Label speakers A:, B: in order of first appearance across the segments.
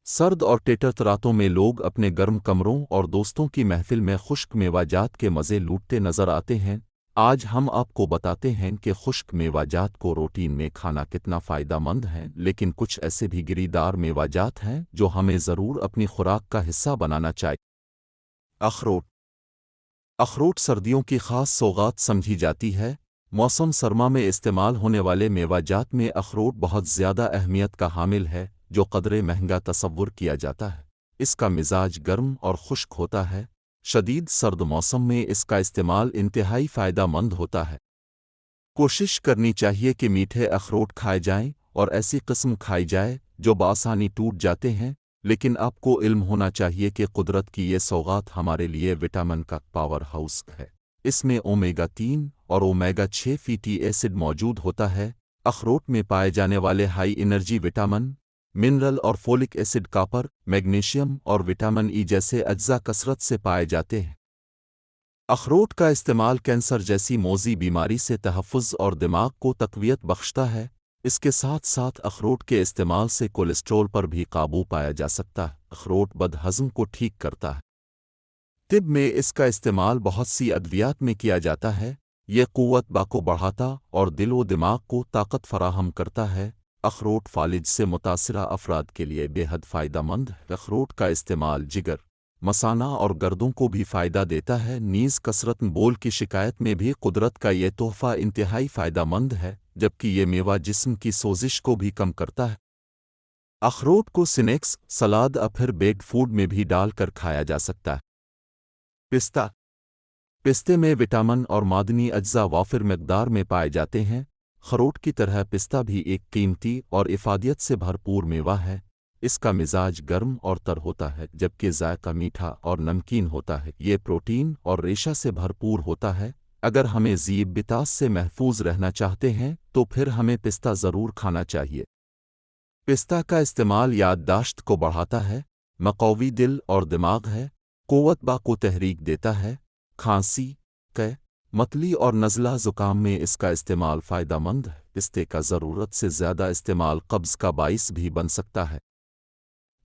A: سرد اور ٹیٹر راتوں میں لوگ اپنے گرم کمروں اور دوستوں کی محفل میں خشک میوہ جات کے مزے لوٹتے نظر آتے ہیں۔ آج ہم آپ کو بتاتے ہیں کہ خشک میوہ جات کو روٹین میں کھانا کتنا فائدہ مند ہے، لیکن کچھ ایسے بھی گری دار میوہ جات ہیں جو ہمیں ضرور اپنی خوراک کا حصہ بنانا چاہیے۔ اخروٹ۔ اخروٹ سردیوں کی خاص سوغات سمجھی جاتی ہے۔ موسم سرما میں استعمال ہونے والے میوہ جات میں اخروٹ بہت زیادہ اہمیت کا حامل ہے، جو قدرے مہنگا تصور کیا جاتا ہے۔ اس کا مزاج گرم اور خشک ہوتا ہے۔ شدید سرد موسم میں اس کا استعمال انتہائی فائدہ مند ہوتا ہے۔ کوشش کرنی چاہیے کہ میٹھے اخروٹ کھائے جائیں اور ایسی قسم کھائی جائے جو بآسانی ٹوٹ جاتے ہیں، لیکن آپ کو علم ہونا چاہیے کہ قدرت کی یہ سوغات ہمارے لیے وٹامن کا پاور ہاؤس ہے۔ اس میں اومیگا 3 اور اومیگا 6 فیٹی ایسڈ موجود ہوتا ہے۔ اخروٹ میں پائے جانے والے ہائی انرجی وٹامن، منرل اور فولک ایسڈ، کاپر، میگنیشیم اور وٹامن ای جیسے اجزاء کثرت سے پائے جاتے ہیں۔ اخروٹ کا استعمال کینسر جیسی موذی بیماری سے تحفظ اور دماغ کو تقویت بخشتا ہے۔ اس کے ساتھ ساتھ اخروٹ کے استعمال سے کولیسٹرول پر بھی قابو پایا جا سکتا ہے۔ اخروٹ بد ہضم کو ٹھیک کرتا ہے۔ طب میں اس کا استعمال بہت سی ادویات میں کیا جاتا ہے۔ یہ قوت کو بڑھاتا اور دل و دماغ کو طاقت فراہم کرتا ہے۔ اخروٹ فالج سے متاثرہ افراد کے لیے بے حد فائدہ مند ہے۔ اخروٹ کا استعمال جگر، مثانہ اور گردوں کو بھی فائدہ دیتا ہے۔ نیز کثرت بول کی شکایت میں بھی قدرت کا یہ تحفہ انتہائی فائدہ مند ہے، جبکہ یہ میوہ جسم کی سوزش کو بھی کم کرتا ہے۔ اخروٹ کو سنیکس، سلاد یا پھر بیکڈ فوڈ میں بھی ڈال کر کھایا جا سکتا ہے۔ پستہ۔ پستے میں وٹامن اور معدنی اجزاء وافر مقدار میں پائے جاتے ہیں۔ اخروٹ کی طرح پستہ بھی ایک قیمتی اور افادیت سے بھرپور میوہ ہے۔ اس کا مزاج گرم اور تر ہوتا ہے، جبکہ ذائقہ میٹھا اور نمکین ہوتا ہے۔ یہ پروٹین اور ریشہ سے بھرپور ہوتا ہے۔ اگر ہمیں ذیابیطس سے محفوظ رہنا چاہتے ہیں تو پھر ہمیں پستہ ضرور کھانا چاہیے۔ پستہ کا استعمال یادداشت کو بڑھاتا ہے، مقوی دل اور دماغ ہے، قوت کو تحریک دیتا ہے۔ کھانسی، متلی اور نزلہ زکام میں اس کا استعمال فائدہ مند ہے۔ پستے کا ضرورت سے زیادہ استعمال قبض کا باعث بھی بن سکتا ہے۔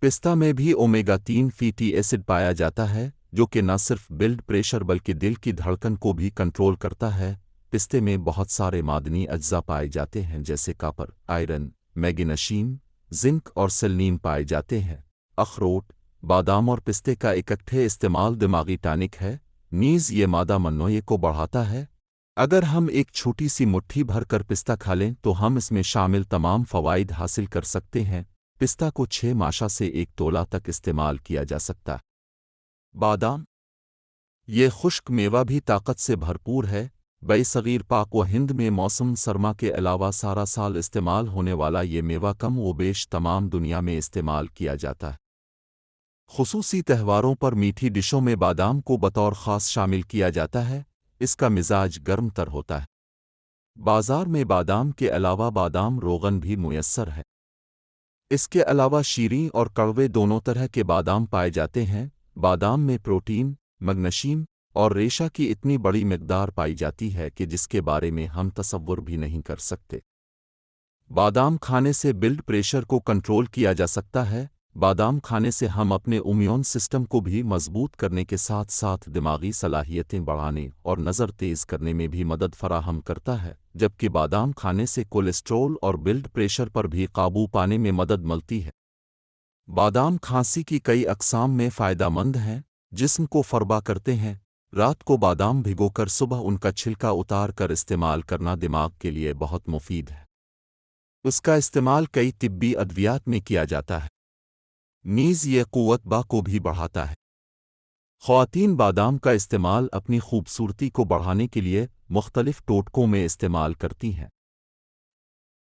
A: پستہ میں بھی اومیگا 3 فیٹی ایسڈ پایا جاتا ہے، جو کہ نہ صرف بلڈ پریشر بلکہ دل کی دھڑکن کو بھی کنٹرول کرتا ہے۔ پستے میں بہت سارے معدنی اجزاء پائے جاتے ہیں جیسے کاپر، آئرن، میگنیشیم، زنک اور سیلنیم پائے جاتے ہیں۔ اخروٹ، بادام اور پستے کا اکٹھے استعمال دماغی ٹانک ہے، نیز یہ مادہ منوعیے کو بڑھاتا ہے۔ اگر ہم ایک چھوٹی سی مٹھی بھر کر پستہ کھا لیں تو ہم اس میں شامل تمام فوائد حاصل کر سکتے ہیں۔ پستہ کو 6 ماشا سے 1 تولہ تک استعمال کیا جا سکتا ہے۔ بادام۔ یہ خشک میوہ بھی طاقت سے بھرپور ہے۔ صغیر پاک و ہند میں موسم سرما کے علاوہ سارا سال استعمال ہونے والا یہ میوہ کم و بیش تمام دنیا میں استعمال کیا جاتا ہے۔ خصوصی تہواروں پر میٹھی ڈشوں میں بادام کو بطور خاص شامل کیا جاتا ہے۔ اس کا مزاج گرم تر ہوتا ہے۔ بازار میں بادام کے علاوہ بادام روغن بھی میسر ہے۔ اس کے علاوہ شیریں اور کڑوے دونوں طرح کے بادام پائے جاتے ہیں۔ بادام میں پروٹین، میگنیشیم اور ریشہ کی اتنی بڑی مقدار پائی جاتی ہے کہ جس کے بارے میں ہم تصور بھی نہیں کر سکتے۔ بادام کھانے سے بلڈ پریشر کو کنٹرول کیا جا سکتا ہے۔ بادام کھانے سے ہم اپنے امیون سسٹم کو بھی مضبوط کرنے کے ساتھ ساتھ دماغی صلاحیتیں بڑھانے اور نظر تیز کرنے میں بھی مدد فراہم کرتا ہے، جبکہ بادام کھانے سے کولیسٹرول اور بلڈ پریشر پر بھی قابو پانے میں مدد ملتی ہے۔ بادام کھانسی کی کئی اقسام میں فائدہ مند ہیں، جسم کو فربا کرتے ہیں۔ رات کو بادام بھگو کر صبح ان کا چھلکا اتار کر استعمال کرنا دماغ کے لیے بہت مفید ہے۔ اس کا استعمال کئی طبی ادویات میں کیا جاتا ہے، نیز یہ قوت کو بھی بڑھاتا ہے۔ خواتین بادام کا استعمال اپنی خوبصورتی کو بڑھانے کے لیے مختلف ٹوٹکوں میں استعمال کرتی ہیں۔